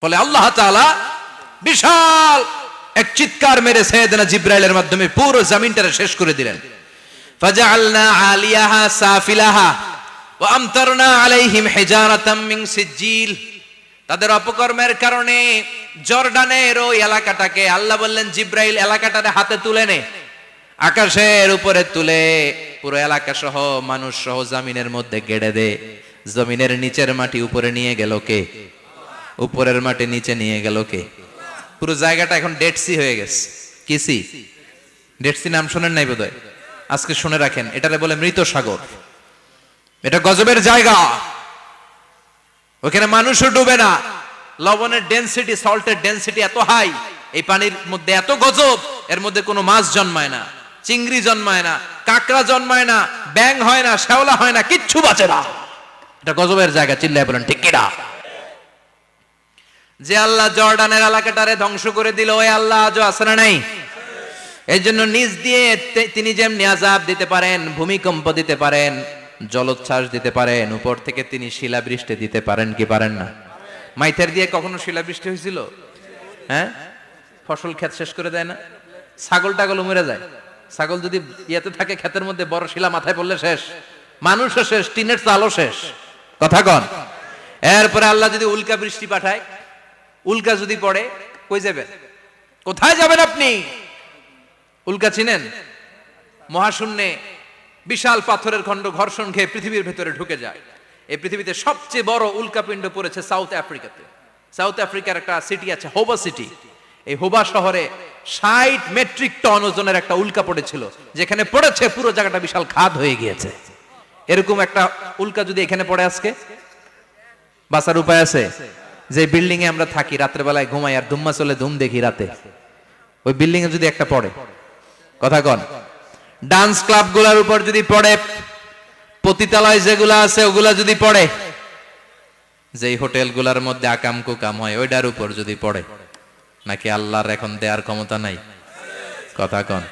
ফলে আল্লাহ তাআলা বিশাল এক চিৎকার মেরে সাইয়েদনা জিবরাইলের মাধ্যমে পুরো জমিনটারে শেষ করে দিলেন। ফাজআলনা আলিয়াহা সাফিলাহা ওয়া আমতারনা আলাইহিম হিজারাতাম মিন সিজিল। তাদের অপকর্মের কারণে জর্ডানের ওই এলাকাটাকে আল্লাহ বললেন, জিবরাইল এলাকাটারে হাতে তুলে নে, আকাশের উপরে তুলে পুরো এলাকা সহ মানুষ সহ জমিনের মধ্যে গেড়ে দে। জমিনের নিচের মাটি উপরে নিয়ে গেল কে? উপরের মাটি নিচে নিয়ে গেল কে? পুরো জায়গাটা এখন ডেড সি হয়ে গেছে। কি সি? ডেড সি নাম শোনেন নাই বোধহয়? আজকে শুনে রাখেন, এটারে বলে মৃত সাগর। এটা গজবের জায়গা, ওখানে মানুষও ডুবে না। লবণের ডেনসিটি, সল্টের ডেনসিটি এত হাই, এই পানির মধ্যে এত গজব, এর মধ্যে কোনো মাছ জন্মায় না, চিংড়ি জন্মায় না, কাঁকড়া জন্মায় না, ব্যাং হয় না, শ্যাওলা হয় না, কিচ্ছু বাঁচে না। এটা গজবের জায়গা, চিল্লায় বলেন ঠিক কিনা? যে আল্লাহ জর্ডানের এলাকাটারে ধ্বংস করে দিল, ওই আল্লাহ আজও আছে না নাই? এই জন্য নিজ দিয়ে তিনি যেমনি আযাব দিতে পারেন, ভূমিকম্প দিতে পারেন, জলোচ্ছ্বাস দিতে পারেন, উপর থেকে তিনি শিলাবৃষ্টি দিতে পারেন কি পারেন না? মাইথের দিয়ে কখনো শিলাবৃষ্টি হয়েছিল? হ্যাঁ, ফসল ক্ষেত শেষ করে দেয় না? ছাগল টাগল মরে যায়। ছাগল যদি ইয়েতে থাকে ক্ষেতের মধ্যে, বড় শিলা মাথায় পড়লে শেষ, মানুষও শেষ, টিনের চালও শেষ। কথা কন। এরপরে আল্লাহ যদি উল্কা বৃষ্টি পাঠায়, উল্কা যদি পড়ে, কই যাবেন? কোথায় যাবেন আপনি? উল্কা চিনেন? মহাশূন্যে বিশাল পাথরের খণ্ড ঘর্ষণ খেয়ে পৃথিবীর ভেতরে ঢুকে যায়। এই পৃথিবীতে সবচেয়ে বড় উল্কাপিণ্ড পড়েছে সাউথ আফ্রিকাতে। সাউথ আফ্রিকার একটা সিটি আছে, হোবা সিটি। এই হোবা শহরে 60 মেট্রিক টন ওজনের একটা উল্কা পড়েছিল, যেখানে পড়েছে পুরো জায়গাটা বিশাল খাদ হয়ে গিয়েছে। এরকম একটা উল্কা যদি এখানে পড়ে, আজকে বাঁচার উপায় আছে? যে বিল্ডিং এ আমরা থাকি, রাতের বেলায় ঘুমাই আর ধুম্মা চলে ধুম দেখি রাতে, ওই বিল্ডিং এ যদি একটা পড়ে, কথা কন, ডান্স ক্লাব গুলার উপর যদি পড়ে, পতিতালয় যেগুলা আছে ওগুলা যদি পড়ে, যেই হোটেল গুলার মধ্যে আকাম কুকাম হয় ওইটার উপর যদি পড়ে, নাকি আল্লাহর এখন দেয়ার ক্ষমতা নাই? কথা কন।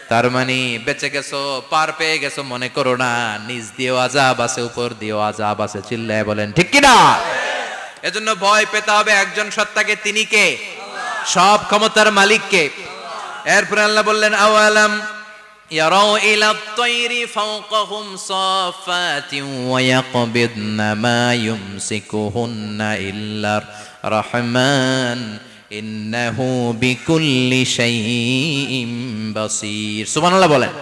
তার মানে বেঁচে গেছো, পার পেয়ে গেছো মনে করো না, নিজ দিয়েও আযাব আছে, উপর দিয়েও আযাব আছে। চিল্লায় বলেন ঠিক কিনা? এজন্য ভয় পেতে হবে একজন সত্তাকে, তিনি কে? সব ক্ষমতার মালিক কে? এরপরে আল্লাহ বললেন, আওয়ালাম ইয়ারাউ ইলা আত-তায়রি ফাওকাহুম সাফাতিন ওয়া ইয়াকবিদনা মা ইউমসিকুহুন্না ইল্লার রাহমান ইন্নাহু বিকুল্লি শাইইন বাসীর। সুবহানাল্লাহ বলেন।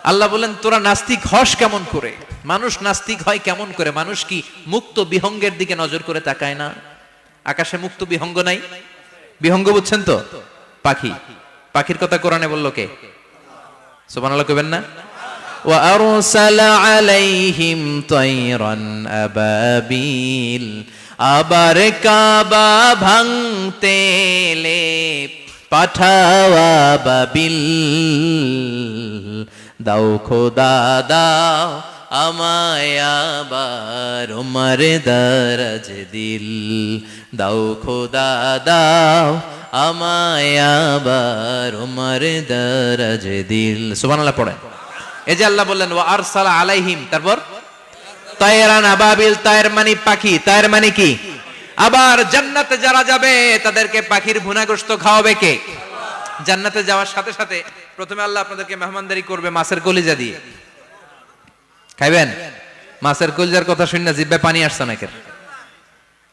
আল্লাহ বলেন, তোরা নাস্তিক হস কেমন করে? মানুষ নাস্তিক হয় কেমন করে? মানুষ কি মুক্ত বিহঙ্গের দিকে নজর করে তাকায় না? আকাশে মুক্ত বিহঙ্গ নাই? বিহঙ্গ বুঝছেন তো? পাখি। পাখির কথা কোরআনে বলল কে? সুবহানাল্লাহ কইবেন না? ওয়া আরসালা আলাইহিম তায়রান আবাবিল। আবার কাবা ভাঙতে এলে পাঠাওয়া বাবিল। দাও খোদা দাও আমায় আবার উমর দরজ দিল। দাও খোদা দাও আমায় আবার উমর দরজ দিল। সুবহানাল্লাহ পড়েন। এই যে আল্লাহ বললেন ওয়া আরসালা আলাইহিম, তারপর তায়রান আবাবিল, তায়ের মানে পাখি, তায়ের মানে কি? আবার জান্নাতে যারা যাবে তাদেরকে পাখির ভুনা গোশত খাওয়াবে কে? জান্নাতে যাওয়ার সাথে সাথে প্রথমে আল্লাহ আপনাদেরকে মেহমানদারি করবে মাছের কলিজা দিয়ে। খাইবেন? মাছের কলিজার কথা শুনে জিহ্বায় পানি আসছে নাকি?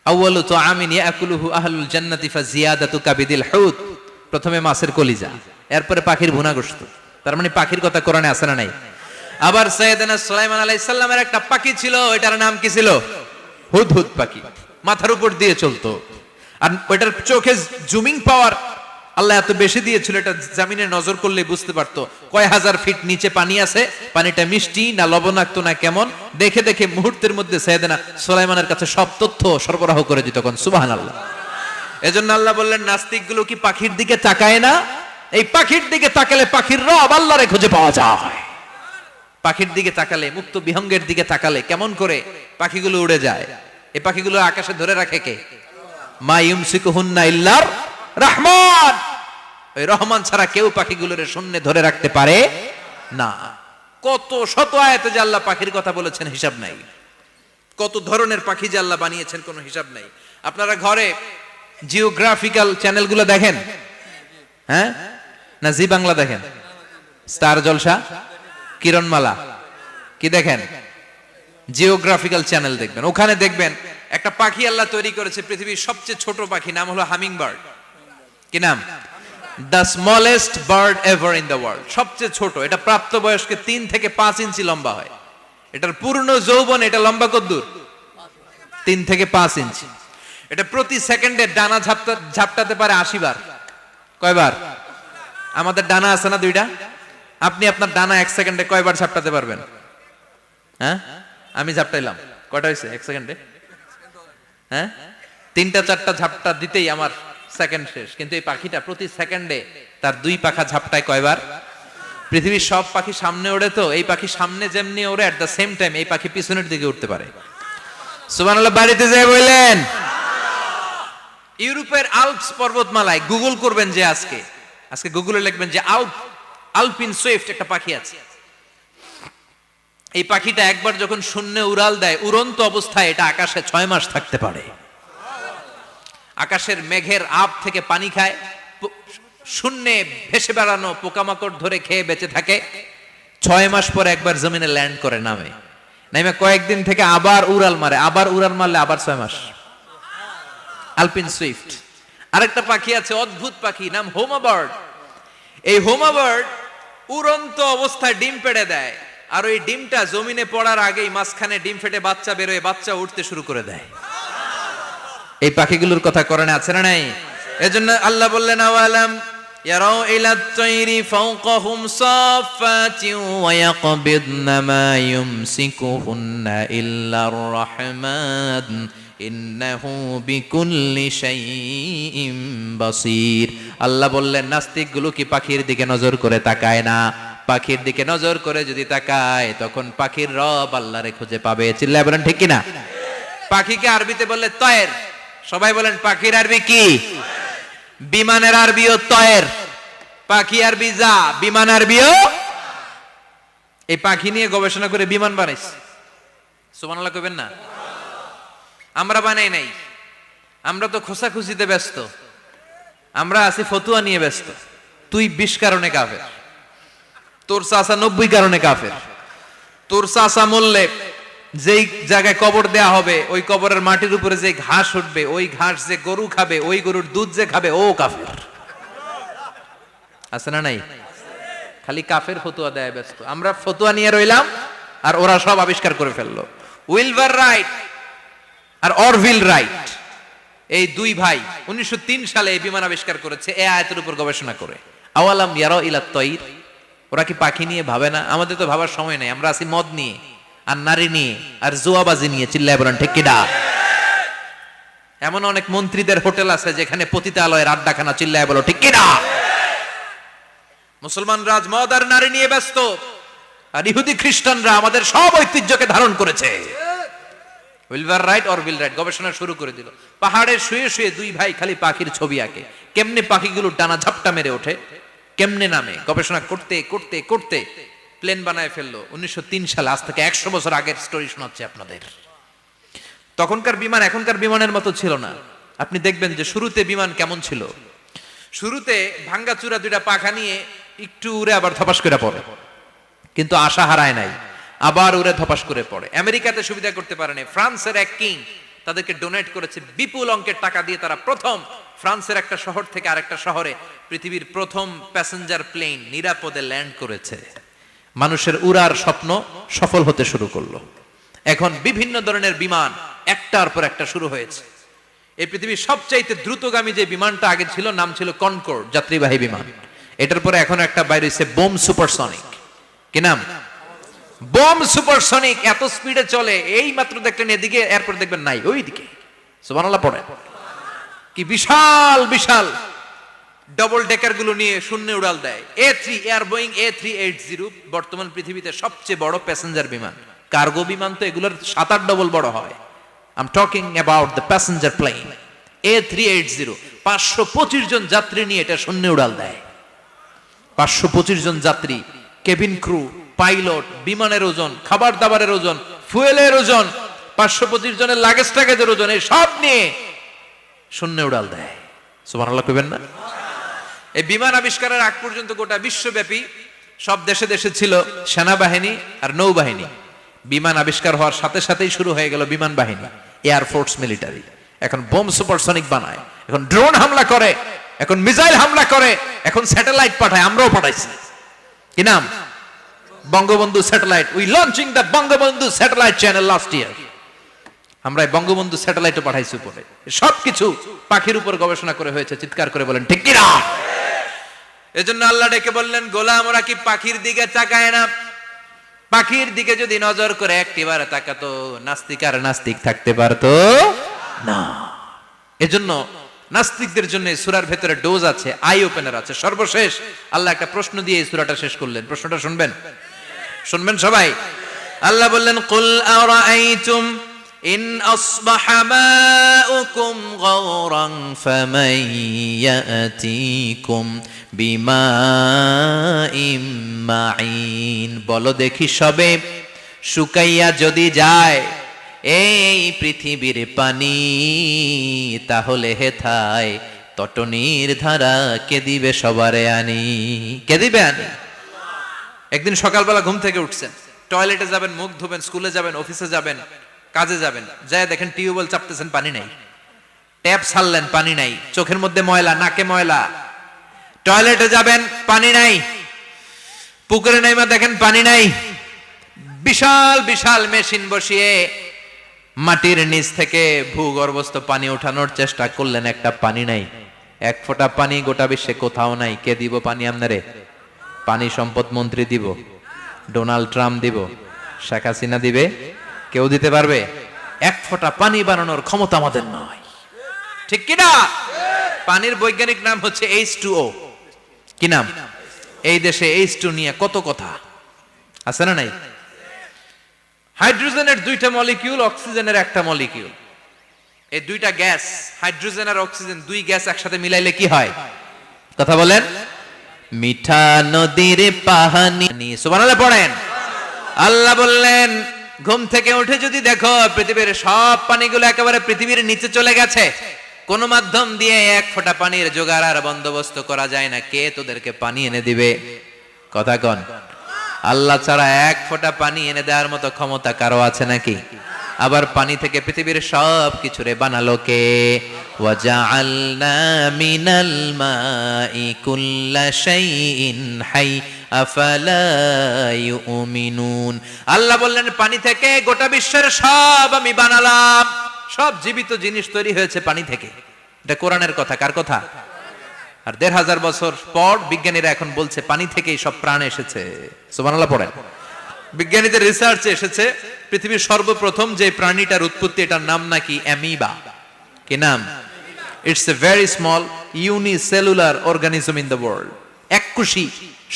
আউয়ালু তুআমিন ইয়াকুলুহু আহলুল জান্নাতি ফাজিয়াদাতু কাবিদিল হুত। প্রথমে মাছের কলিজা, এরপরে পাখির ভুনা গোশত। তার মানে পাখির কথা কোরআনে আছে না নাই? আবার সাইয়েদনা সুলাইমান আলাইহিস সালামের একটা পাখি ছিল, এটার নাম কি ছিল? হুদহুদ পাখি। মাথার উপর দিয়ে চলতো, আর ওইটার চোখে জুমিং পাওয়ার আল্লাহ এত বেশি দিয়েছিল, এটা জমিনে নজর করলে বুঝতে পারতো কয় হাজার ফিট নিচে পানি আছে, পানিটা মিষ্টি না লবণাক্ত না কেমন, দেখে দেখে মুহূর্তের মধ্যে সাইয়েদনা সুলাইমানের কাছে সব তথ্য সরবরাহ করে দিত। তখন সুবহানাল্লাহ। এজন্য আল্লাহ বললেন, নাস্তিকগুলো কি পাখির দিকে তাকায় না? এই পাখির দিকে তাকালে পাখির রব আল্লাহরে খুঁজে পাওয়া যায়। পাখির দিকে তাকালে, মুক্ত বিহঙ্গের দিকে তাকালে কেমন করে পাখিগুলো উড়ে যায়। এই পাখিগুলো আকাশে ধরে রাখে কে? মা ইউমসিকুহুন্না ইল্লার রহমান। ওই রহমান ছাড়া কেউ পাখিগুলোরে শূন্যে ধরে রাখতে পারে না। কত শত আয়াতে যে আল্লাহ পাখির কথা বলেছেন হিসাব নাই, কত ধরনের পাখি যে আল্লাহ বানিয়েছেন কোনো হিসাব নাই। আপনারা ঘরে জিওগ্রাফিক্যাল চ্যানেলগুলো দেখেন? হ্যাঁ, না জি বাংলা দেখেন? স্টার জলসা, কিরণমালা, কি দেখেন? জিওগ্রাফিক্যাল চ্যানেল দেখবেন। ওখানে দেখবেন একটা পাখি আল্লাহ তৈরি করেছে, পৃথিবীর সবচেয়ে ছোট পাখি, নাম হলো হামিং বার্ড। কি নাম? The smallest bird ever in the world. সবচেয়ে ছোট, এটা প্রাপ্তবয়স্কে 3 থেকে 5 ইঞ্চি লম্বা হয়। এটার পূর্ণ যৌবন এটা লম্বা কতদূর? 3 থেকে 5 ইঞ্চি। এটা প্রতি সেকেন্ডে ডানা ঝাপটাতে পারে 80 বার। কয়বার? আমাদের ডানা আছে না 2টা? আপনি আপনার ডানা 1 সেকেন্ডে কয়বার ঝাপটাতে পারবেন? হ্যাঁ, আমি ঝাপটাইলাম, কয়টা হয়েছে 1 সেকেন্ডে? হ্যাঁ, 3টা 4টা ঝাপটা দিতেই আমার সেকেন্ড শেষ। কিন্তু এই পাখিটা প্রতি সেকেন্ডে তার 2 পাখা ঝাপটায় কয়বার? পৃথিবীর সব পাখি সামনে ওড়ে, তো এই পাখি সামনে যেমনি ওড়ে, এট দ্য সেম টাইম এই পাখি পিছনের দিকে উঠতে পারে। সুবহানাল্লাহ, বাড়িতে যাই বললেন। ইউরোপের আল্পস পর্বতমালায় গুগল করবেন যে আজকে গুগলে লিখবেন যে আলপিন সুইফট একটা পাখি আছে। এই পাখিটা একবার যখন শূন্যে উড়াল দেয়, উড়ন্ত অবস্থায় এটা আকাশে 6 মাস থাকতে পারে। আকাশের মেঘের আপ থেকে পানি খায়, শূন্যে ভেসে বেড়ানো পোকামাকড় ধরে খেয়ে বেঁচে থাকে। 6 মাস পরে একবার জমিনে ল্যান্ড করে, নামে কয়েকদিন থেকে আবার উড়াল মারে, আবার উড়াল মারলে আবার 6 মাস। আলপিন সুইফট। আরেকটা পাখি আছে, অদ্ভুত পাখি, নাম হোমা বার্ড। এই হোমা বার্ড উড়ন্ত অবস্থায় ডিম পেড়ে দেয়, আর ওই ডিমটা জমিনে পড়ার আগেই মাঝখানে ডিম ফেটে বাচ্চা বেরোয়, বাচ্চা উঠতে শুরু করে দেয়। এই পাখিগুলোর কথা কোরআনে আছে না নাই? এজন্য আল্লাহ বললেন, আওয়ালাম ইয়ারাউ ইলাত তায়রি ফাওকাহুম সাফাতিন ওয়া ইয়াকবিদনা মা ইউমসিকুহুন্না ইল্লার রাহমান ইন্নাহু বিকুল্লি শাইইন বাসীর। আল্লাহ বললেন, নাস্তিকগুলো কি পাখির দিকে নজর করে তাকায় না? পাখির দিকে নজর করে যদি তাকায়, তখন পাখির রব আল্লাহরে খুঁজে পাবে। চিল্লায় বলেন ঠিক কিনা? পাখিকে আরবিতে বললে তয়ের। সবাই বলেন, পাখির আরবি কি? বিমানের আরবিও তয়ের। পাখি আরবি যা, বিমান আরবিও। এই পাখি নিয়ে গবেষণা করে বিমান বানাইছে। সুবহানাল্লাহ কইবেন না? আমরা বানাই নাই, আমরা তো খোঁচাখুচিতে ব্যস্ত, আমরা আছি ফতুয়া নিয়ে ব্যস্ত। তুই 20 কারণে কাফের, তোর চাচা 90 কারণে কাফের। তোর চাচা মরলে যেই জায়গায় কবর দেয়া হবে, ওই কবরের মাটির উপরে যে ঘাস উঠবে, ওই ঘাস যে গরু খাবে, ওই গরুর দুধ যে খাবে, ও কাফের। আছে না নাই? খালি কাফের ফতুয়া দেয় ব্যস্ত। আমরা ফতুয়া নিয়ে রইলাম, আর ওরা সব আবিষ্কার করে ফেললো। উইলবার রাইট আর অরভিল রাইট, এই 2 ভাই 1903 সালে এই বিমান আবিষ্কার করেছে, এই আয়াতের উপর গবেষণা করে। আওয়ালাম ইয়ারাউ ইলাত তায়র, ওরা কি পাখি নিয়ে ভাবে না? আমাদের তো ভাবার সময় নেই, আমরা আছি মদ নিয়ে আর নারী নিয়ে আর জুয়াবাজি নিয়ে। চিল্লায় বলেন ঠিক কিনা? এমন অনেক মন্ত্রীদের হোটেল আছে যেখানে পতিতালয়ের আড্ডাখানা। চিল্লায় বলো ঠিক কিনা? মুসলমান রাজ মদ আর নারী নিয়ে ব্যস্ত, আর ইহুদি খ্রিস্টানরা আমাদের সব ঐতিহ্যকে ধারণ করেছে। উইলভার রাইট অর উইল রাইট গবেষণা শুরু করে দিল। পাহাড়ে শুয়ে শুয়ে 2 ভাই খালি পাখির ছবি আঁকে, কেমনে পাখিগুলো ডানা ঝাপটা মেরে ওঠে, কেমনে নামে। গবেষণা করতে করতে করতে প্লেন বানায় ফেললো 1903 সালে। আজ থেকে 100 বছর আগের স্টোরি শোনাচ্ছি আপনাদের। তখনকার বিমান এখনকার বিমানের মতো ছিল না। আপনি দেখবেন যে শুরুতে বিমান কেমন ছিল। শুরুতে ভাঙ্গাচুরা 2টা পাখা নিয়ে একটু উড়ে আবার ধপাস করে পড়ে, কিন্তু আশা হারায় নাই, আবার উড়ে ধপাস করে পড়ে। আমেরিকাতে সুবিধা করতে পারেনি। ফ্রান্সের এক কিং তাদেরকে ডোনেট করেছে বিপুল অঙ্কের টাকা দিয়ে। তারা প্রথম ফ্রান্সের একটা শহর থেকে আরেকটা শহরে পৃথিবীর প্রথম প্যাসেঞ্জার প্লেন নিরাপদে ল্যান্ড করেছে। মানুষের উড়ার স্বপ্ন সফল হতে শুরু করলো। এখন বিভিন্ন ধরনের বিমান একটার পর একটা শুরু হয়েছে। এই পৃথিবীর সবচাইতে দ্রুতগামী যে বিমানটা আগে ছিল, নাম ছিল কনকর্ড, যাত্রীবাহী বিমান। এটার পরে এখন একটা বাইরে হয়েছে বোম সুপারসনিক। কি নাম? Bomb supersonic. এত স্পিডে চলে, এই মাত্র দেখলেন এদিকে, এরপর দেখবেন নাই ওইদিকে। সুবহানাল্লাহ পড়ে। কি বিশাল বিশাল ডবল ডেকার গুলো নিয়ে শূন্যে উড়াল দেয়। A3 এয়ার বোয়িং A380 বর্তমান পৃথিবীতে সবচেয়ে বড় প্যাসেঞ্জার বিমান। কার্গো বিমান তো এগুলোর 7-8 ডবল বড় হয়। I'm talking about the passenger plane A380। 525 জন যাত্রী নিয়ে এটা শূন্যে উড়াল দেয়। 525 জন যাত্রী, কেবিন ক্রু, পাইলট, বিমানের ওজন, খাবার দাবারের ওজন, ফুয়েলের ওজন, 525 জনের লাগেজ টাগেজের ওজন, এই সব নিয়ে শূন্য উড়াল দেয়। সুবহানাল্লাহ কইবেন না? এই বিমান আবিষ্কারের আগ পর্যন্ত গোটা বিশ্বব্যাপী সব দেশে দেশে ছিল সেনাবাহিনী আর নৌবাহিনী। বিমান আবিষ্কার হওয়ার সাথে সাথেই শুরু হয়ে গেল বিমান বাহিনী, এয়ারফোর্স, মিলিটারি। এখন বোম সুপারসনিক বানায়, এখন ড্রোন হামলা করে, এখন মিসাইল হামলা করে, এখন স্যাটেলাইট পাঠায়। আমরাও পাঠাইছি। কি নাম? Bangabandhu satellite. We launching the Bangabandhu satellite channel last year. আমরা বঙ্গবন্ধু স্যাটেলাইটও পাঠাইছি উপরে। সবকিছু পাখির উপর গবেষণা করে হয়েছে। চিৎকার করে বলেন ঠিক কি না? এজন্য আল্লাহ ডেকে বললেন, গোলাম ওরা কি পাখির দিকে তাকায় না? পাখির দিকে যদি নজর করে একটিবার তাকাতো, নাস্তিক আর নাস্তিক থাকতে পারতো না। এজন্য নাস্তিকদের জন্য সূরার ভেতরে ডোজ আছে, আই ওপেনার আছে। সর্বশেষ আল্লাহ একটা প্রশ্ন দিয়ে এই সূরাটা শেষ করলেন। প্রশ্নটা শুনবেন? শুনবেন সবাই? আল্লাহ বললেন, কুল আরাআইতুম ইন আসবাহা মাউকুম গাওরান ফামান ইয়াতিকুম বিমাইম মাইন। বলো দেখি সবে, শুকাইয়া যদি যায় এই পৃথিবীর পানি, তাহলে হেথায় তটনির ধারা কে দিবে সবারে আনি? কে দিবে আনি? একদিন সকালবেলা ঘুম থেকে উঠছেন, টয়লেটে যাবেন, মুখ ধুবেন, স্কুলে যাবেন, অফিসে যাবেন, কাজে যাবেন, যায় দেখেন টিউবওয়েল চাপতেছেন, পানি নাই। ট্যাপ ছাড়লেন, পানি নাই। চোখের মধ্যে ময়লা, নাকে ময়লা। টয়লেটে যাবেন, পানি নাই। পুকুরে নাইমা দেখেন পানি নাই। বিশাল বিশাল মেশিন বসিয়ে মাটির নিচ থেকে ভূগর্ভস্থ পানি ওঠানোর চেষ্টা করলেন, একটা পানি নাই। এক ফোঁটা পানি গোটা বিশ্বে কোথাও নাই। কে দিব পানি আপনারে? পানি সম্পদ মন্ত্রী দিব, ডোনাল্ড ট্রাম্প দিব, শেখ হাসিনা দিবে? কেউ দিতে পারবে? এক ফোঁটা পানি বানানোর ক্ষমতা আমাদের নয়। ঠিক কিনা? পানির বৈজ্ঞানিক নাম হচ্ছে H2O। কি নাম? এই দেশে H2 নিয়ে কত কথা আছে না নাই? হাইড্রোজেনের দুইটা মলিকিউল, অক্সিজেনের একটা মলিকিউল। এই দুইটা গ্যাস, হাইড্রোজেন আর অক্সিজেন, দুই গ্যাস একসাথে মিলাইলে কি হয়? কথা বলেন। মিঠা নদীর পানি। সুবহানাল্লাহ পড়েন। আল্লাহ বললেন, ঘুম থেকে উঠে যদি দেখো পৃথিবীর সব পানিগুলো একেবারে পৃথিবীর নিচে চলে গেছে, কোন মাধ্যম দিয়ে এক ফোঁটা পানির জোগাড় আর বন্দোবস্ত করা যায় না, কে তোদেরকে পানি এনে দিবে? কথা কন। আল্লাহ ছাড়া এক ফোঁটা পানি এনে দেওয়ার মতো ক্ষমতা কারো আছে নাকি? আবার পানি থেকে পৃথিবীর সব কিছুরে বানালো কে? ওয়াজআলনা মিনাল মাই কুল্লা শাইইন হাই আফালা ইউমিনুন। আল্লাহ বললেন, পানি থেকে গোটা বিশ্বের সব আমি বানালাম। সব জীবিত জিনিস তৈরি হয়েছে পানি থেকে। এটা কোরআনের কথা। কার কথা? আর ১৫০০ বছর পর বিজ্ঞানীরা এখন বলছে পানি থেকেই সব প্রাণ এসেছে। সুবহানাল্লাহ পড়েন। বিজ্ঞানীদের রিসার্চে এসেছে পৃথিবীর সর্বপ্রথম যে প্রাণীটার উৎপত্তি, এটার নাম নাকি অ্যামিবা। কি নাম? It's a very small unicellular organism in the world. এককোষী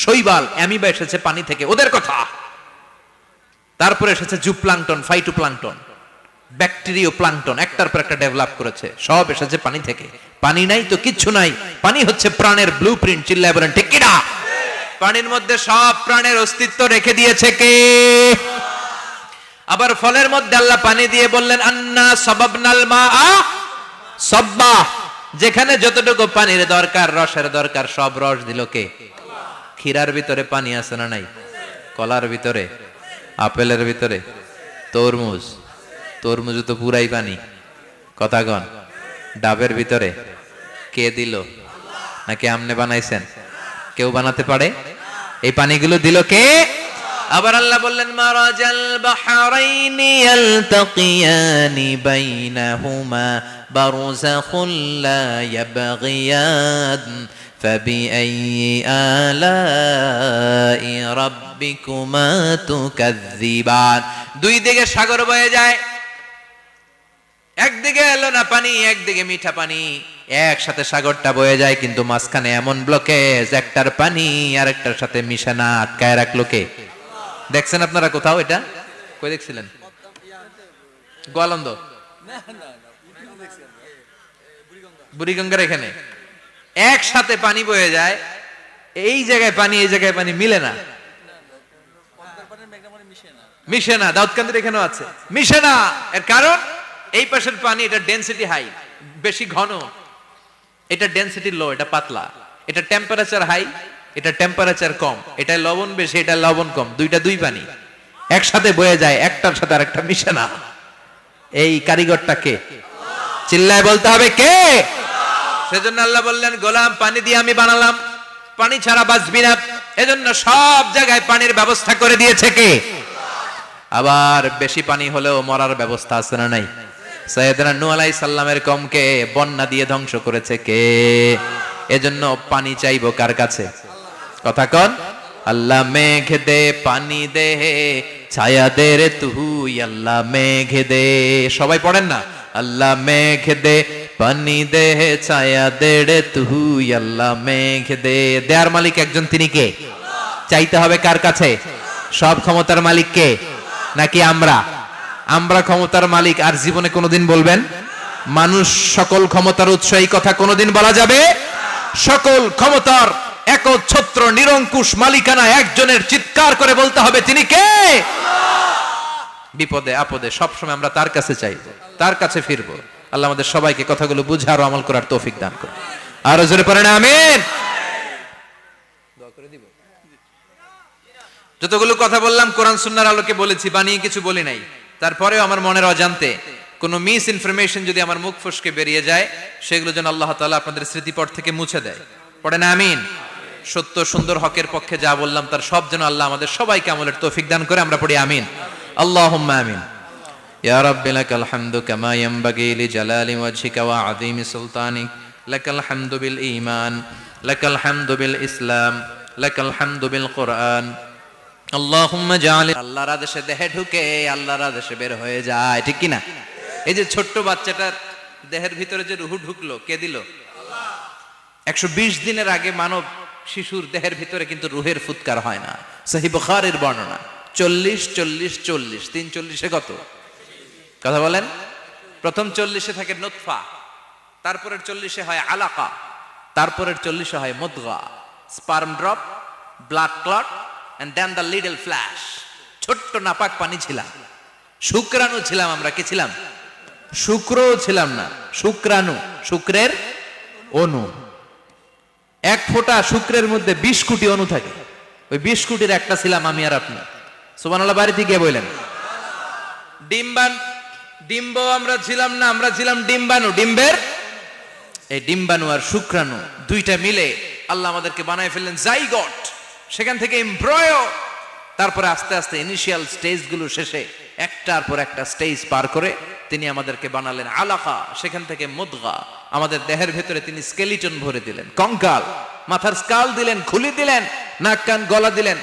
শৈবাল অ্যামিবা এসেছে পানি থেকে, ওদের কথা। তারপরে এসেছে জুপ্লাঙ্কটন, ফাইটোপ্লাঙ্কটন, ব্যাকটেরিয়া প্লাঙ্কটন, একটার পর একটা ডেভেলপ করেছে। সব এসেছে পানি থেকে। পানি নাই তো কিচ্ছু নাই। পানি হচ্ছে প্রাণের ব্লুপ্রিন্ট। চিল্লায় বলেন ঠিক কিনা? পানির মধ্যে সব প্রাণের অস্তিত্ব রেখে দিয়েছে কে? আবার ফলের মধ্যে আল্লাহ পানি দিয়ে বললেন, আন্না সাবাবনাল মাআ সাব্বা। যেখানে যতটুকু পানির দরকার, রসের দরকার, সব রস দিল কে? ক্ষীরার ভিতরে পানি আছে না নাই? কলার ভিতরে, আপেলের ভিতরে, তরমুজ, তরমুজ তো পুরাই পানি। কথা কন। ডাবের ভিতরে কে দিল? নাকি আমনে বানাইছেন? কেউ বানাতে পারে? এই পানিগুলো দিল কে? আবার আল্লাহ বললেন, মারাজাল বাহরাইনি ইয়ালতাকিয়ানি বাইনাহুমা বারযাখুন লা ইয়াবগিয়ান ফাবিআইয়ি আলাই রাব্বিকুমা তুকাযযিবান। দুই দিকে সাগর বয়ে যায়, একদিকে এলো না পানি, একদিকে মিঠা পানি, একসাথে সাগরটা বয়ে যায়, কিন্তু মাঝখানে এমন ব্লকেজ, একটার পানি আর একটার সাথে মিশে না, আটকায় রাখলো কে? দেখছেন আপনারা কোথাও এটা? কই দেখছিলেন? গোয়ালন্দ, বুড়িগঙ্গার এখানে একসাথে পানি বয়ে যায়। এই জায়গায় পানি, এই জায়গায় পানি মিলে না, মিশে না। দাউদকান্দির এখানেও আছে, মিশে না। এর কারণ এই পাশের পানি, এটা ডেনসিটি হাই, বেশি ঘন, এটা ডেনসিটি লো, এটা পাতলা, এটা টেম্পারেচার হাই, এটা টেম্পারেচার কম, এটা লবণ বেশি, এটা লবণ কম, দুইটা দুই পানি একসাথে বয়ে যায়, একটার সাথে আরেকটা মিশে না। এই কারিগরটা কে? চিল্লায় বলতে হবে কে? সেজন্য আল্লাহ বললেন, গোলাম পানি দিয়ে আমি বানালাম, পানি ছাড়া বাঁচবি না, এজন্য সব জায়গায় পানির ব্যবস্থা করে দিয়েছে কে? আবার বেশি পানি হলেও মরার ব্যবস্থা আছে না নাই? সাইয়েদনা নূহ আলাইহিস সালামের কওমকে বন্যা দিয়ে ধ্বংস করেছে কে? এজন্য পানি চাইবো কার কাছে? কথা কন। আল্লাহ মেঘ দে পানি দে, ছায়া দে রে তুই আল্লাহ মেঘ দে। সবাই পড়েন না, আল্লাহ মেঘ দে পানি দে, ছায়া দে রে তুই আল্লাহ মেঘ দে। দেয়ার মালিক একজন, তিনি কে? চাইতে হবে কার কাছে? সব ক্ষমতার মালিক কে? নাকি আমরা? আমরা ক্ষমতার মালিক। আর জীবনে কোনোদিন বলবেন মানুষ সকল ক্ষমতার উৎস, এই কথা কোনোদিন বলা যাবে? সকল ক্ষমতার একচ্ছত্র নিরঙ্কুশ মালিকানা একজনের, চিৎকার করে বলতে হবে তিনি কে? বিপদে আপদে সবসময় আমরা তার কাছে চাইবো, তার কাছে ফিরবো। আল্লাহ আমাদের সবাইকে কথাগুলো বুঝে আর আমল করার তৌফিক দান করুন। আরো জোরে পড়েন আমিন। যতগুলো কথা বললাম কোরআন সুন্নাহর আলোকে বলেছি, বানিয়ে কিছু বলি নাই। তারপরেও আমার মনের অজান্তে কোনো মিস ইনফরমেশন যদি আমার মুখ ফসকে বেরিয়ে যায়, সেগুলো যেন আল্লাহ তাআলা আপনাদের স্মৃতিপট থেকে মুছে দেয়। পড়েন আমিন। সত্য সুন্দর হকের পক্ষে যা বললাম তার সব যেন আল্লাহ আমাদের সবাইকে আমলের তৌফিক দান করে। আমরা পড়ি আমিন। আল্লাহুম্মা আমিন। ইয়া রাব্বি লাকাল হামদু কামা ইয়ানবাগি লিজালালি ওয়াজহিকা ওয়া আযীমি সুলতানিক, লাকাল হামদু বিল ঈমান, লাকাল হামদু বিল ইসলাম, লাকাল হামদু বিল কুরআন। আল্লাহুম্মা জাআল, আল্লাহর আদেশে দেহে ঢুকে আল্লাহর আদেশে বের হয়ে যায়, ঠিক কি না? এই যে ছোট্ট বাচ্চাটার দেহের ভিতরে যে রূহ ঢুকলো, কে দিল? আল্লাহ। 120 দিনের আগে মানব শিশুর দেহের ভিতরে কিন্তু রূহের ফুৎকার হয় না। সহিহ বুখারীর বর্ণনা 40 40 40, 340 কত? কথা বলেন। প্রথম 40 থাকে নুতফা, তারপরের 40 হয় আলাকা, তারপরের 40 হয় মুদগা, sperm drop, blood clot, and then the little flash। ছোট্ট নাপাক পানি ছিলাম, শুক্রাণু ছিলাম আমরা। কি ছিলাম? শুক্রও ছিলাম না, শুক্রাণু, শুক্রের অণু। এক ফোঁটা শুক্রের মধ্যে 20 কোটি অণু থাকে, ওই 20 কোটির একটা ছিলাম আমি আর আপনি। সুবহানাল্লাহ বাড়ি থেকে বললেন। ডিম্ব আমরা ছিলাম না, আমরা ছিলাম ডিম্বাণু। ডিম্বের এই ডিম্বাণু আর শুক্রাণু দুইটা মিলে আল্লাহ আমাদেরকে বানায় ফেললেন জাইগট, সেখান থেকে এমব্রয়ো, তারপরে আস্তে আস্তে ইনিশিয়াল স্টেজগুলো শেষে একটার পর একটা স্টেজ পার করে তিনি আমাদেরকে বানালেন আলাকা, সেখান থেকে মুদগা। আমাদের দেহের ভেতরে তিনি স্কেলিটন ভরে দিলেন, কঙ্কাল, মাথার স্কাল দিলেন, খুলি দিলেন, নাক কান গলা দিলেন,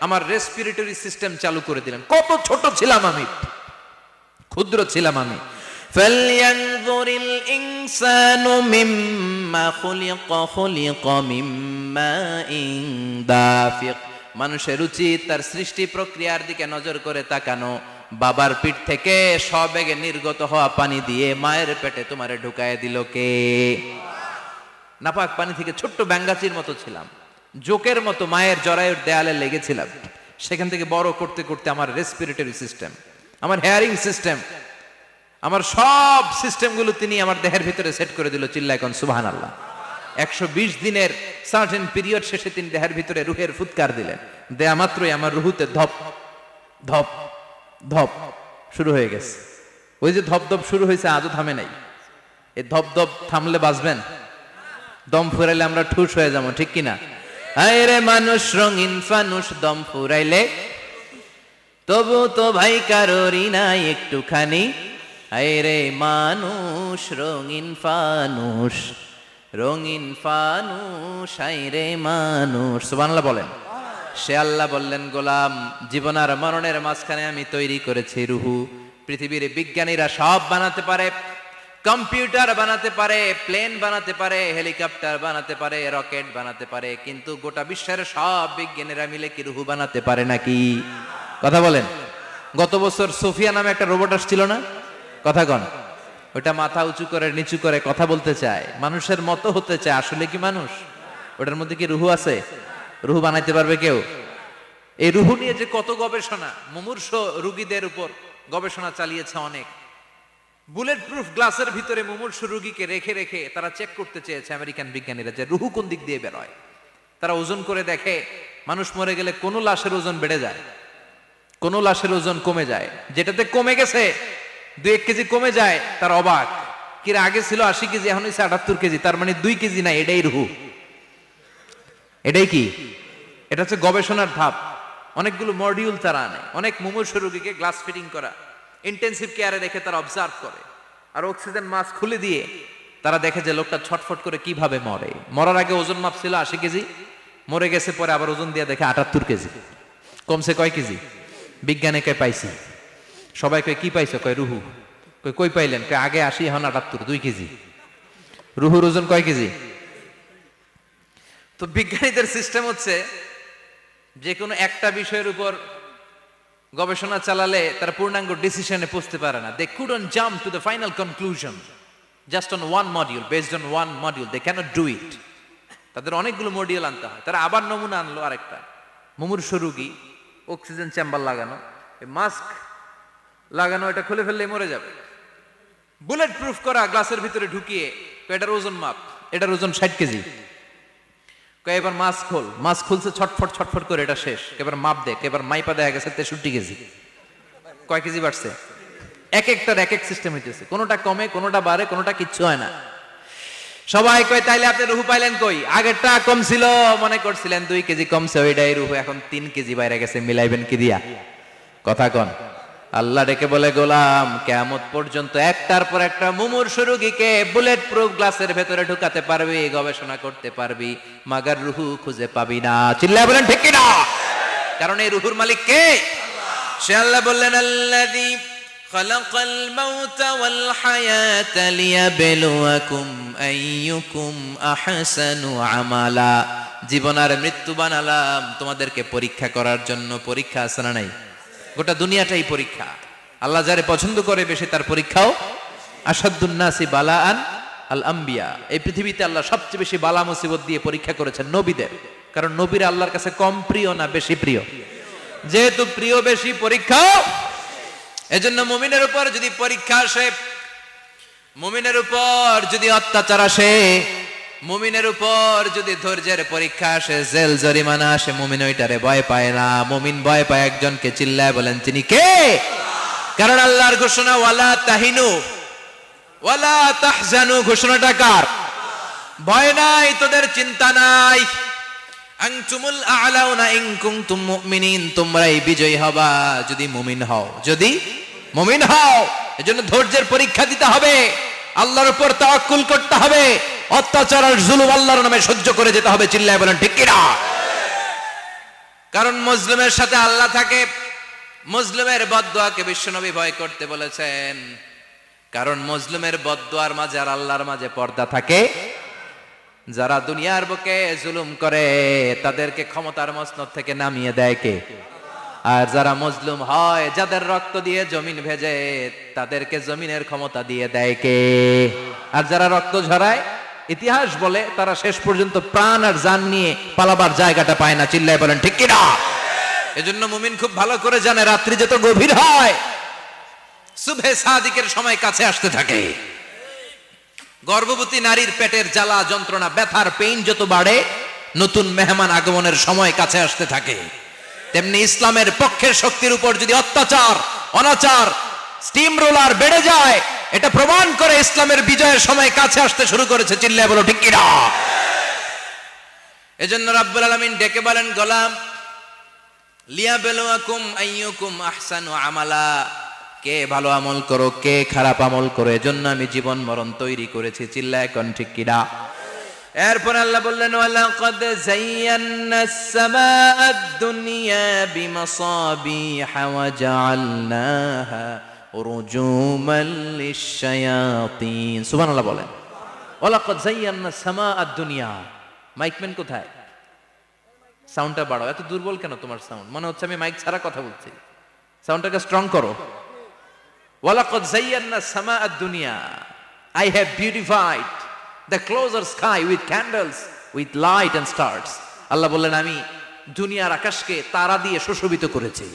আমার রেসপিরেটরি সিস্টেম চালু করে দিলেন। কত ছোট ছিলাম আমি, ক্ষুদ্র ছিলাম আমি। ফালয়ানজুরিল ইনসানু মিম্মা খুলিকা, খুলিকা মিম্মা দাফিক। মানুষের উচিত তার সৃষ্টি প্রক্রিয়ার দিকে নজর করে তাকানো। বাবার পিঠ থেকে সবেগে নির্গত হওয়া পানি দিয়ে মায়ের পেটে তোমারে ঢুকায় দিল কে? নাপাক পানি থেকে ছোট্ট ব্যাঙ্গাচির মতো ছিলাম, জোকের মতো মায়ের জরায়ুর দেয়ালে লেগেছিলাম। সেখান থেকে বড় করতে করতে আমার রেসপিরেটরি সিস্টেম, আমার হেয়ারিং সিস্টেম, আমার সব সিস্টেমগুলো তিনি আমার দেহের ভিতরে সেট করে দিল। চিল্লায় কোন সুবহানাল্লাহ। 120 দিনের সার্টেন পিরিয়ড শেষে তিনি দেহের ভিতরে রুহের ফুৎকার দিলেন। দেয়া মাত্রই আমার রুহুতে ধপ ধপ ধপ শুরু হয়ে গেছে। ওই যে ধপ ধপ শুরু হয়েছে, আজও থামে নাই। এই ধপ ধপ থামলে বাঁচবেন? দম ফুরাইলে আমরা ঠুস হয়ে যাবো, ঠিক কিনা? হায় রে মানুষ রঙিন ফানুষ, দম ফুরাইলে তবু তো ভাই কারোরই নাই একটুখানি। হায় রে মানুষ রঙিন ফানুষ, রঙিন ফানুষ, হায় রে মানুষ। সুবহানাল্লাহ বলেন। সে আল্লাহ বললেন, গোলাম জীবন আর মরণের মাঝখানে আমি তৈরি করেছি রুহু। পৃথিবীর বিজ্ঞানীরা সব বানাতে পারে, কম্পিউটার বানাতে পারে, প্লেন বানাতে পারে, হেলিকপ্টার বানাতে পারে, রকেট বানাতে পারে, কিন্তু গোটা বিশ্বের সব বিজ্ঞানীরা মিলে কি রুহু বানাতে পারে নাকি? কথা বলেন। গত বছর সোফিয়া নামে একটা রোবট আসছিল না? কথা কন। ওটা মাথা উঁচু করে নিচু করে কথা বলতে চায়, মানুষের মতো হতে চায়। আসলে কি মানুষ? ওটার মধ্যে কি রুহু আছে? রুহু বানাইতে পারবে কেউ? এই রুহু নিয়ে যে কত গবেষণা, মুমূর্ষ রোগীদের উপর গবেষণা চালিয়েছে অনেক। বুলেট প্রুফ গ্লাসের ভিতরে মুমূর্ষু রোগীকে রেখে রেখে তারা চেক করতে চেয়েছে আমেরিকান বিজ্ঞানীরা যে রুহু কোন দিক দিয়ে বেরোয়। তারা ওজন করে দেখে মানুষ মরে গেলে কোন লাশের ওজন বেড়ে যায়, কোন লাশের ওজন কমে যায়। যেটাতে কমে গেছে 2-1 কেজি কমে যায়, তার অবাক, কিরা আগে ছিল 80 কেজি এখন হচ্ছে 78 কেজি, তার মানে 2 কেজি না, এটাই রুহু। এটাই কি? এটা হচ্ছে গবেষণার ধাপ। অনেকগুলো মডিউল তারা আনে, অনেক মুমূর্ষু রোগীকে গ্লাস ফিটিং করা, ইন্টেনসিভ কেয়ারে রেখে তারা অবজার্ভ করে, আর অক্সিজেন মাস্ক খুলে দিয়ে তারা দেখে যে লোকটা ছটফট করে কিভাবে মরে। মরার আগে ওজন মাপ ছিল 80 কেজি, মরে গেছে পরে আবার ওজন দিয়ে দেখে 78 কেজি। কমছে কয় কেজি? বিজ্ঞানে কয় পাইছি। সবাই কয় কি পাইছো? কয় রুহু। কই পাইলেন? কয় আগে 80 এখন 78, 2 কেজি। রুহুর ওজন কয় কেজি? তো বিজ্ঞানীদের সিস্টেম হচ্ছে যে কোনো একটা বিষয়ের উপর গবেষণা চালালে তারা পূর্ণাঙ্গ ডিসিশনে পৌঁছতে পারে না। They couldn't jump to the final conclusion just on one module, based on one module, they cannot do it. তাদের অনেকগুলো মডিউল আনতে হয়। তারা আবার নমুনা আনলো আরেকটা, মুমূর্ষু রোগী, অক্সিজেন চেম্বার লাগানো, মাস্ক লাগানো, এটা খুলে ফেললেই মরে যাবে। বুলেট প্রুফ করা গ্লাসের ভিতরে ঢুকিয়ে এটার ওজন মাপ, এটার ওজন 60 কেজি। এবার মাস্ক খোল, মাস্ক খুলছে ছটফট ছটফট করে, এটা শেষ। এবার মাপ দেখ, এবার মাইপা দেখা গেছে 63 কেজি। কয় কেজি বাড়ছে? এক একটার এক এক সিস্টেম হইতেছে, কোনোটা কমে, কোনোটা বাড়ে, কোনোটা কিচ্ছু হয় না। সবাই কয় তাইলে আপনি রুহু পাইলেন কই? আগেরটা কম ছিল, মনে করছিলেন 2 কেজি কমছে, ওইটাই রুহু, এখন 3 কেজি বাইরে গেছে, মিলাইবেন কি দিয়া? কথা কন। আল্লাহ ডেকে বলে, গোলাম কিয়ামত পর্যন্ত একটার পর একটা মুমূর্ষু রোগীকে বুলেট প্রুফ গ্লাসের ভেতরে ঢুকাতে পারবি, গবেষণা করতে পারবি, মাগার রুহু খুঁজে পাবি না। চিল্লায় বলেন ঠিক কিনা? কারণ এই রুহুর মালিক কে? সে আল্লাহ বললেন, আল্লাযী খালাকাল মাউতা ওয়াল হায়াতা লিয়াবলুয়াকুম আইয়ুকুম আহসানু আমালা। জীবন আর মৃত্যু বানালাম তোমাদেরকে পরীক্ষা করার জন্য। পরীক্ষা আছে না নাই? গোটা দুনিয়াটাই পরীক্ষা। আল্লাহ যারে পছন্দ করে বেশি তার পরীক্ষাও। আসাদুন নাসি বালাআন আল আম্বিয়া। এই পৃথিবীতে আল্লাহ সবচেয়ে বেশি বালা মুসিবত দিয়ে পরীক্ষা করেছেন নবীদের। কারণ নবীরা আল্লাহর কাছে কম প্রিয় না বেশি প্রিয়? যেহেতু প্রিয় বেশি, পরীক্ষাও। এজন্য মুমিনের উপর যদি পরীক্ষা আসে, মুমিনের উপর যদি অত্যাচার আসে, মুমিনের উপর যদি ধৈর্যের পরীক্ষা আসে, জেল জরিমানা আসে, মুমিন ওইটারে ভয় পায় না। মুমিন ভয় পায় একজনকে। চিল্লায় বলেন তিনি কে? কারণ আল্লাহর ঘোষণা, ওয়ালা তাহিনু ওয়ালা তাহজানু। ঘোষণাটা কার? ভয় নাই, তোদের চিন্তা নাই। আনতুমুল আ'লাউনা ইন কুনতুম মুমিনিন। তোমরাই বিজয়ী হবা যদি মুমিন হও, যদি মুমিন হও। এজন্য ধৈর্যের পরীক্ষা দিতে হবে, আল্লাহর উপর তাওয়াক্কুল করতে হবে, অত্যাচার আর জুলুম আল্লাহর নামে সহ্য করে যেতে হবে। চিল্লায় বলেন ঠিক কিনা? কারণ মুসলিমের সাথে আল্লাহ থাকে। মুসলিমের বদদুয়াকে বিশ্বনবী ভয় করতে বলেছেন, কারণ মুসলিমের বদদুয়ার মাঝে আর আল্লাহর মাঝে পর্দা থাকে। যারা দুনিয়ার বুকে জুলুম করে তাদেরকে ক্ষমতার মসনদ থেকে নামিয়ে দেয় কে? আর যারা মজলুম হয়, যাদের রক্ত দিয়ে জমিন ভেজে, তাদেরকে জমিনের ক্ষমতা দিয়ে দেয় কে? আর যারা রক্ত ঝরায়, ইতিহাস বলে তারা শেষ পর্যন্ত প্রাণ আর জান নিয়ে পালাবার জায়গাটা পায় না। চিল্লায় বলেন ঠিক কিনা? এজন্য মুমিন খুব ভালো করে জানে, রাত্রি যত গভীর হয়, সুবহে সাদিকের সময় কাছে আসতে থাকে। গর্ভবতী নারীর পেটের জ্বালা যন্ত্রণা, ব্যথার পেইন যত বাড়ে, নতুন মেহমান আগমনের সময় কাছে আসতে থাকে। তেমনি ইসলামের পক্ষের শক্তির উপর যদি অত্যাচার, অনাচার, স্টিম রোলার বেড়ে যায়, এটা প্রমাণ করে ইসলামের বিজয়ের সময় কাছে আসতে শুরু করেছে। চিল্লায় বলো ঠিক কিনা? এজন্য রাব্বুল আলামিন ডেকে বলেন, গোলাম লিয়াবলুয়াকুম আইয়ুকুম আহসানু আমালা। কে ভালো আমল করো, কে খারাপ আমল করো, এজন্য আমি জীবন মরণ তৈরি করেছি। চিল্লায় কোন ঠিক কিনা? এরপর আল্লাহ বললেন, ওয়ালাকাদ যায়্যানাস সামাআদ দুনিয়া বিমাসাবিহা ওয়া জাআলনাহা রুজুমান লিশ-শায়াতিন। সুবহানাল্লাহ বলেন। ওয়ালাকাদ যায়্যানাস সামাআদ দুনিয়া। মাইকম্যান কোথায়? সাউন্ডটা বাড়াও। এত দুর্বল কেন তোমার সাউন্ড? মনে হচ্ছে আমি মাইক ছাড়া কথা বলছি। সাউন্ডটাকে স্ট্রং করো। ওয়ালাকাদ যায়্যানাস সামাআদ দুনিয়া। I have beautified the closer sky with candles, with light and stars. আল্লাহ বললেন, আমি দুনিয়ার আকাশকে তারা দিয়ে সুশোভিত করেছি।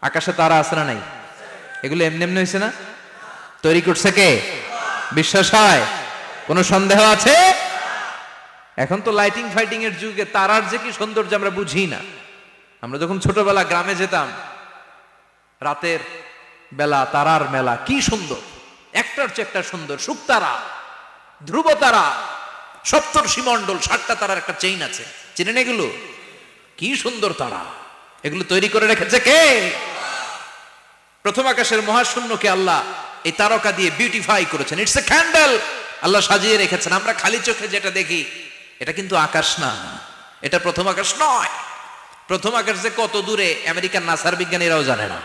আকাশে তারা আছে না নাই? এগুলো এমনি এমনি হয়েছে না? তৈরি করছে কে? বিশ্বাস হয়? কোনো সন্দেহ আছে? এখন তো লাইটিং ফাইটিং এর যুগে তারার যে কি সৌন্দর্য আমরা বুঝি না। আমরা যখন ছোটবেলা গ্রামে যেতাম, রাতের বেলা তারার মেলা, কি সুন্দর, একটার চেয়ে একটা সুন্দর। শুকতারা, ধ্রুব তারা, সপ্তর্ষিমণ্ডল, 7টা তারার একটা চেইন আছে, চিনেন এগুলো? কি সুন্দর তারা! এগুলো তৈরি করে রেখেছে কে? প্রথম আকাশের মহাশূন্যকে আল্লাহ এই তারকা দিয়ে বিউটিফাই করেছেন। ইটস এ ক্যান্ডেল, আল্লাহ সাজিয়ে রেখেছেন। আমরা খালি চোখে যেটা দেখি এটা কিন্তু আকাশ না, এটা প্রথম আকাশ নয়। প্রথম আকাশ যে কত দূরে আমেরিকার নাসার বিজ্ঞানীরাও জানে না।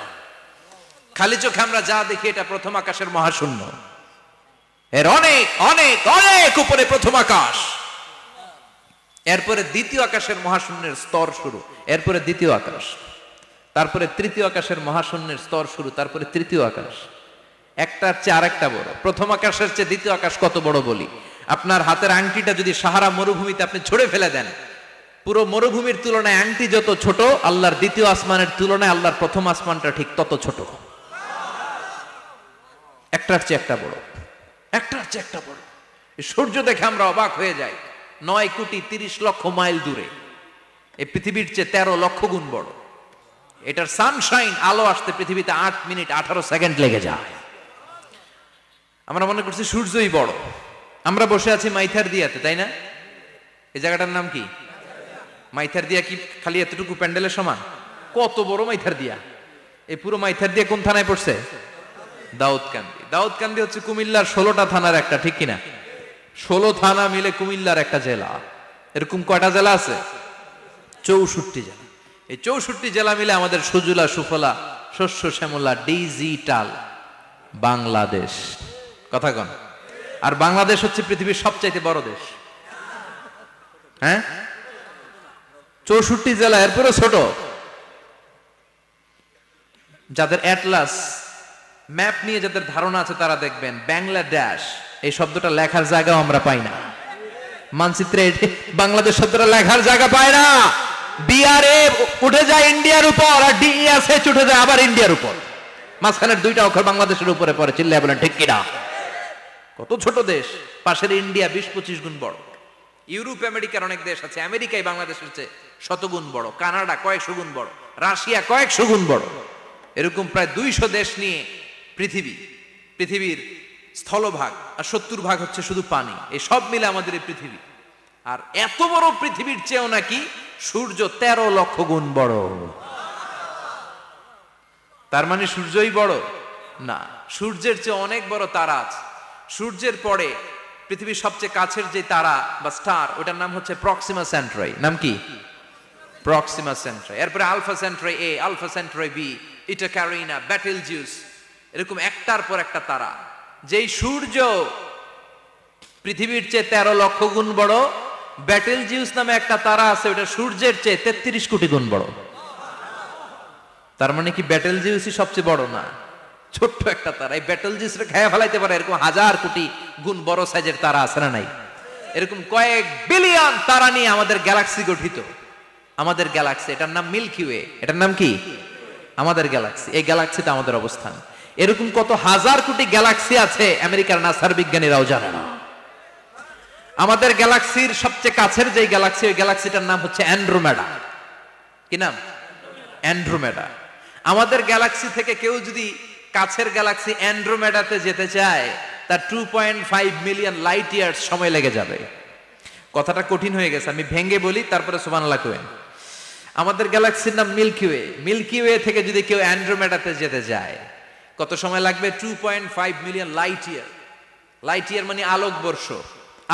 খালি চোখে আমরা যা দেখি এটা প্রথম আকাশের মহাশূন্য, এর অনেক অনেক অনেক উপরে প্রথম আকাশ। এরপরে দ্বিতীয় আকাশের মহাশূন্যের স্তর শুরু, এরপরে দ্বিতীয় আকাশ, তারপরে তৃতীয় আকাশের মহাশূন্যের স্তর শুরু, তারপরে তৃতীয় আকাশ। একটার চেয়ে আরেকটা বড়। প্রথম আকাশের চেয়ে দ্বিতীয় আকাশ কত বড় বলি, আপনার হাতের আংটিটা যদি সাহারা মরুভূমিতে আপনি ছড়ে ফেলে দেন, পুরো মরুভূমির তুলনায় আংটি যত ছোট, আল্লাহর দ্বিতীয় আসমানের তুলনায় আল্লাহর প্রথম আসমানটা ঠিক তত ছোট। একটার চেয়ে একটা বড়, একটার চেয়ে একটা বড়। সূর্য দেখে আমরা অবাক হয়ে যাই, 9,30,00,000 মাইল দূরে। এই পৃথিবীর চেয়ে 13 লক্ষ গুণ বড়। এটার সানশাইন, আলো আসতে পৃথিবীতে 8 মিনিট 18 সেকেন্ড লেগে যায়। আমরা মনে করছি সূর্যই বড়। আমরা বসে আছি মাইথার দিয়াতে, তাই না? এই জায়গাটার নাম কি? মাইথার দিয়া। কি খালি এতটুকু প্যান্ডেলের সমান? কত বড় মাইথার দিয়া! এই পুরো মাইথার দিয়া কোন থানায় পড়ছে? দাউদকান্দি। দাউদকান্দি হচ্ছে কুমিল্লার 16টা থানার একটা, ঠিক কিনা? 16 থানা মিলে কুমিল্লার একটা জেলা। এরকম কয়টা জেলা আছে? 64 জেলা। এই 64 জেলা মিলে আমাদের সুজলা সুফলা শস্য শ্যামলা ডিজিটাল বাংলাদেশ। কথা কন। আর বাংলাদেশ হচ্ছে পৃথিবীর সবচাইতে বড় দেশ। হ্যাঁ, 64 জেলা, এরপরে ছোট। যাদের অ্যাটলাস ম্যাপ নিয়ে যাদের ধারণা আছে তারা দেখবেন বাংলাদেশ এই শব্দটা লেখার জায়গাও আমরা পাই না। মানচিত্রে বাংলাদেশ শব্দটা লেখার জায়গা পায় না। বিআরএ উঠে যায় ইন্ডিয়ার উপর, আর ডিএসএচ উঠে যায় আবার ইন্ডিয়ার উপর। মাঝখানের 2টা অক্ষর বাংলাদেশের উপরে পড়ে। চিল্লায় বলেন ঠিক কিনা? কত ছোট দেশ। পাশের ইন্ডিয়া 20-25 গুণ বড়। ইউরোপ আমেরিকার অনেক দেশ আছে, আমেরিকায় বাংলাদেশের চেয়ে 100 গুণ বড়। কানাডা কয়েকশো গুণ বড়, রাশিয়া কয়েকশো গুণ বড়। এরকম প্রায় 200 দেশ নিয়ে পৃথিবীর স্থলভাগ, আর 70 ভাগ হচ্ছে শুধু পানি। এই সব মিলে আমাদের এই পৃথিবী। আর এত বড় পৃথিবীর চেয়েও নাকি সূর্য 13 লক্ষ গুণ বড়। তার মানে সূর্যই বড় না, সূর্যের চেয়ে অনেক বড় তারা আছে। সূর্যের পরে পৃথিবীর সবচেয়ে কাছের যে তারা বা স্টার, ওটার নাম হচ্ছে প্রক্সিমা সেন্ট্রাই। নাম কি? প্রক্সিমা সেন্ট্রাই। এরপরে আলফা সেন্ট্রাই এ, আলফা সেন্ট্রাই বি, ইটা ক্যারিনা, বেটেলজিউস, এরকম একটার পর একটা তারা। যেই সূর্য পৃথিবীর চেয়ে 13 লক্ষ গুণ বড়, বেটেলজিউস নামে একটা তারা আছে, ওটা সূর্যের চেয়ে 33 কোটি গুণ বড়। তার মানে কি বেটেলজিউসই সবচেয়ে বড় না? ছোট্ট একটা তারা। এই বেটেলজিউসকে খেয়ে ফেলাইতে পারে এরকম 1000 কোটি গুণ বড় সাইজের তারা আছে না নাই? এরকম কয়েক বিলিয়ন তারা নিয়ে আমাদের গ্যালাক্সি গঠিত। আমাদের গ্যালাক্সি, এটার নাম মিল্কি ওয়ে। এটার নাম কি? আমাদের গ্যালাক্সি। এই গ্যালাক্সিতে আমাদের অবস্থান। এরকম কত হাজার কোটি গ্যালাক্সি আছে আমেরিকার নাসার বিজ্ঞানীরাও জানে না। আমাদের গ্যালাক্সির সবচেয়ে কাছের যে গ্যালাক্সি, ওই গ্যালাক্সিটার নাম হচ্ছে অ্যান্ড্রোমেডা। কি নাম? অ্যান্ড্রোমেডা। আমাদের গ্যালাক্সি থেকে কেউ যদি কাছের গ্যালাক্সি অ্যান্ড্রোমেডাতে যেতে চায়, তার 2.5 মিলিয়ন লাইট ইয়ার্স সময় লেগে যাবে। কথাটা কঠিন হয়ে গেছে, আমি ভেঙে বলি, তারপরে সুবহানাল্লাহ কইবেন। আমাদের গ্যালাক্সির নাম মিল্কি ওয়ে। মিল্কি ওয়ে থেকে যদি কেউ অ্যান্ড্রোমেডাতে যেতে যায়, কত সময় লাগবে? 2.5 million light year. Light year মানে আলোকবর্ষ।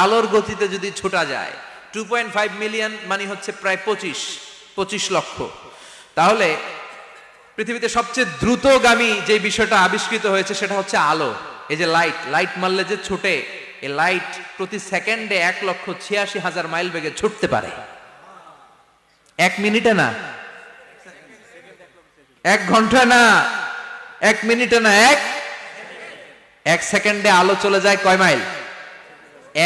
আলোর গতিতে যদি ছোটা যায়, 2.5 মিলিয়ন মানে হচ্ছে প্রায় 25 লক্ষ। তাহলে পৃথিবীতে সবচেয়ে দ্রুতগামী যে বিষয়টা আবিষ্কৃত হয়েছে সেটা হচ্ছে আলো। এই যে লাইট মারলে যে ছোটে, এই লাইট প্রতি সেকেন্ডে 1,86,000 মাইল বেগে ছুটতে পারে। 1 মিনিটে না, 1 ঘন্টা না, 1 মিনিটে না, 1 সেকেন্ডে আলো চলে যায় কয় mile?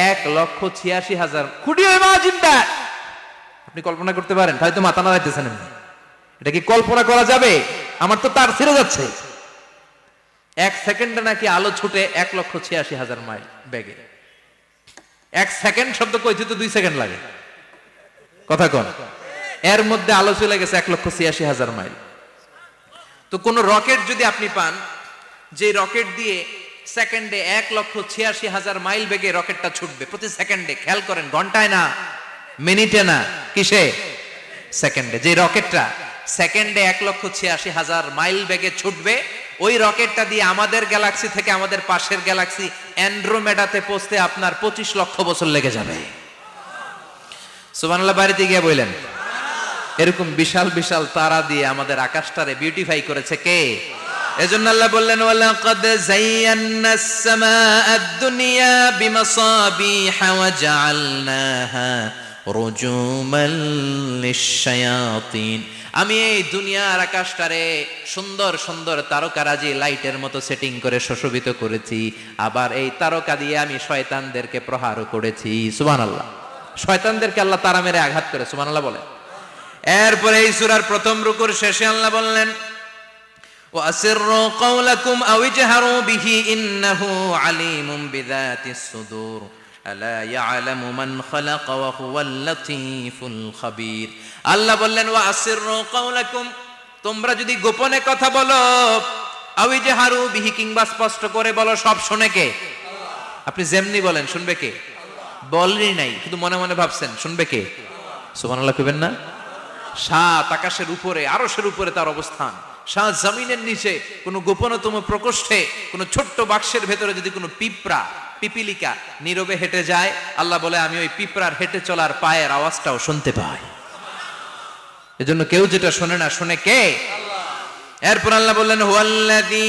1,86,000। Could you imagine that? আপনি কল্পনা করতে পারেন? হয়তো মাথা নাড়াইতেছেন। এটা কি কল্পনা করা যাবে? আমার তো তার ছিঁড়ে যাচ্ছে। এক সেকেন্ডে নাকি আলো ছুটে 1,86,000 মাইল বেগে। এক সেকেন্ড শব্দ কইতে তো 2 সেকেন্ড লাগে, কথা কোন? এর মধ্যে আলো চলে গেছে 1,86,000 মাইল। তো কোন রকেট যদি আপনি পান, যে রকেট দিয়ে সেকেন্ডে 1,86,000 মাইল বেগে রকেটটা ছুটবে প্রতি সেকেন্ডে, খেয়াল করেন, ঘন্টায় না, মিনিটে না, কিসে? সেকেন্ডে। যে রকেটটা সেকেন্ডে 1,86,000 মাইল বেগে ছুটবে, ওই রকেটটা দিয়ে আমাদের গ্যালাক্সি থেকে আমাদের পাশের গ্যালাক্সি অ্যান্ড্রোমেডাতে পৌঁছতে আপনার 25 লক্ষ বছর লেগে যাবে। সুবহানাল্লাহ বাড়িতে গিয়ে বললেন। এরকম বিশাল বিশাল তারা দিয়ে আমাদের আকাশটারে বিউটিফাই করেছে কে? এজন্য আল্লাহ বললেন, ওয়ালাকাদ যায়্যানাস সামাআদ দুনিয়া বিমাসাবিহা ওয়া জাআলনাহা রুজুমান লিশ-শায়াতিন। আমি এই দুনিয়ার আকাশটারে সুন্দর সুন্দর তারকারাজি লাইটের মতো সেটিং করে সুশোভিত করেছি, আবার এই তারকা দিয়ে আমি শয়তানদেরকে প্রহারও করেছি। সুবহানাল্লাহ। শয়তানদেরকে আল্লাহ তারা মেরে আঘাত করে, সুবহানাল্লাহ বলেন। এরপরে এই সূরার প্রথম রুকুর শেষে আল্লাহ বললেন, وَأَسِرُّوا قَوْلَكُمْ أَوِ اجْهَرُوا بِهِ إِنَّهُ عَلِيمٌ بِذَاتِ الصُّدُورِ أَلَا يَعْلَمُ مَنْ خَلَقَ وَهُوَ اللَّطِيفُ الْخَبِيرُ। আল্লাহ বললেন, وَأَسِرُّوا قَوْلَكُمْ, তোমরা যদি গোপনে কথা বলো, أَوِ اجْهَرُوا بِهِ, কিংবা স্পষ্ট করে বলো, সব শুনে কে? আপনি যেমনি বলেন শুনবে কে? বলেনই নাই, শুধু মনে মনে ভাবছেন, শুনবে কে? সুবহানাল্লাহ কইবেন না? সাত আকাশের উপরে, আরশের উপরে তার অবস্থান, সাত জমিনের নিচে কোন গোপনতম প্রকোষ্ঠে, কোন ছোট্ট বাক্সের ভেতরে যদি কোনো পিঁপড়া, পিপিলিকা নীরবে হেঁটে যায়, আল্লাহ বলে আমি ওই পিঁপড়ার হেঁটে চলার পায়ের আওয়াজটাও শুনতে পাই। এজন্য কেউ যেটা শোনে না, শোনে কে? এরপর আল্লাহ বললেন, হুয়াল্লাযী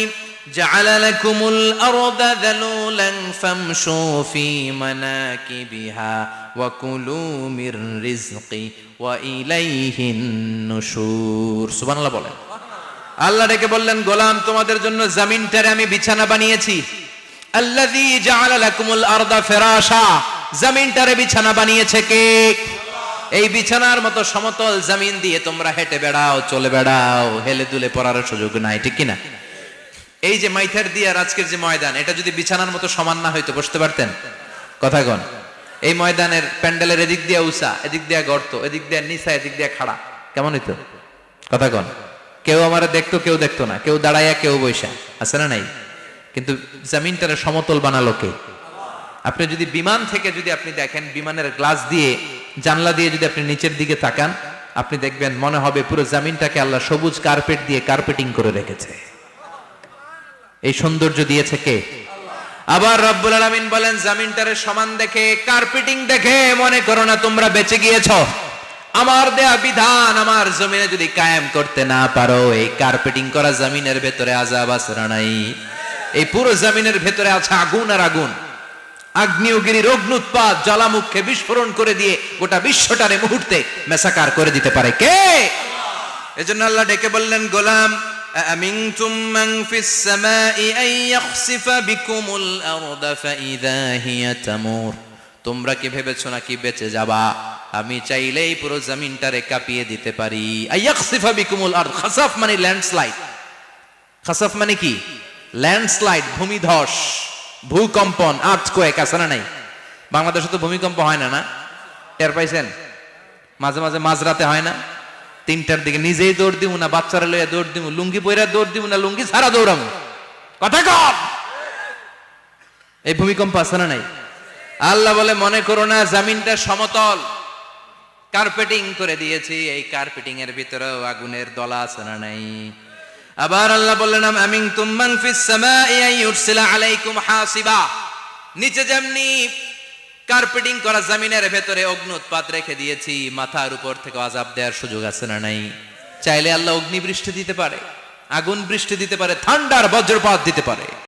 জাআলা লাকুমুল আরদা যালুলান ফামশু ফি মানাকিবিহা ওয়া কুলু মির রিজকি ওয়া ইলাইহিন নুশুর। সুবহানাল্লাহ বলেন। আল্লাহ ডেকে বললেন, গোলাম, তোমাদের জন্য জমিনটারে আমি বিছানা বানিয়েছি। আল্লাযী জাআলা লাকুমুল আরদা ফিরাশা, জমিনটারে বিছানা বানিয়েছে কে? এই বিছানার মতো সমতল জমিন দিয়ে তোমরা হেঁটে বেড়াও, চলে বেড়াও, হেলে দুলে পড়ার সুযোগ নাই, ঠিক কিনা? এই যে মাইথার দিয়ে আজকের যে ময়দান, এটা যদি বিছানার মতো সমান না হইতো বসতে পারতেন? কথা কন। এই ময়দানের প্যান্ডেলের এদিক দিয়ে উঁচা, এদিক দিয়ে গর্ত, এদিক দিয়ে নিচা, এদিক দিয়ে খাড়া, কেমন হইতো? কথা কন। কেউ আমার দেখতো, কেউ দেখতো না, কেউ দাঁড়াইয়া, কেউ বৈশা, আছে না নাই? কিন্তু জমিনটারে সমতল বানালো কে? আপনি যদি বিমান থেকে যদি আপনি দেখেন, বিমানের গ্লাস দিয়ে, জানলা দিয়ে যদি আপনি নিচের দিকে তাকান, আপনি দেখবেন মনে হবে পুরো জমিনটাকে আল্লাহ সবুজ কার্পেট দিয়ে কার্পেটিং করে রেখেছে। এই সৌন্দর্য দিয়েছে কে? আবার রব্বুল আলামিন বলেন, জমিনটারে সমান দেখে, কার্পেটিং দেখে মনে করো না তোমরা বেঁচে গিয়েছো। আমার দেয়া বিধান আমার জমিনে যদি কায়েম করতে না পারো, এই কার্পেটিং করা জমিনের ভেতরে আযাব আছে না নাই? এই পুরো জমিনের ভেতরে আছে আগুন আর আগুন। আগ্নেয়গিরির অগ্নুৎপাত জ্বালামুখে বিস্ফোরণ করে দিয়ে গোটা বিশ্বটারে মুহূর্তে মেসাকার করে দিতে পারে কে? এজন্য আল্লাহ ডেকে বললেন, গোলাম, আমিনতুম মান ফিস সামাই আন ইয়াখসিফা বিকুমুল আরদা ফাইযা হিয়া তামুর। তোমরা কি ভেবেছো নাকি বেঁচে যাবা? আমি চাইলেই পুরো জমিনটারে কাঁপিয়ে দিতে পারি। আইয়াখসিফা বিকুমুল আরদ, খাসাফ মানে ল্যান্ডস্লাইড। খাসাফ মানে কি? ল্যান্ডস্লাইড, ভূমিধস, ভূকম্পন, আর্থকোয়েক, আছে না নাই? বাংলাদেশে তো ভূমিকম্প হয় না, না? টের পাইছেন? মাঝে মাঝে মাঝরাতে হয় না? 3টার দিকে নিজেই দৌড় দিব না বাচ্চারা লইয়া দৌড় দিব, লুঙ্গি পইরা দৌড় দিব না লুঙ্গি ছাড়া দৌড়াম, কথা কম। এই ভূমিকম্প আছে না নাই? আল্লাহ বলে, মনে করো না জমিনটা সমতল, কার্পেটিং করে দিয়েছি, এই কার্পেটিং এর ভিতরেও আগুনের দলা আছে না নাই? আবার আল্লাহ বললেন, আমিনতুম মান ফিস সামাই আন ইউরসিলা আলাইকুম হাসিবা। নিচে যেমনি কার্পেটিং করা জমিনের ভেতরে অগ্নুৎপাত রেখে দিয়েছি, মাথার উপর থেকে আযাব দেওয়ার সুযোগ আছে না নাই? চাইলে আল্লাহ অগ্নি বৃষ্টি দিতে পারে, আগুন বৃষ্টি দিতে পারে, থান্ডার বজ্রপাত দিতে পারে।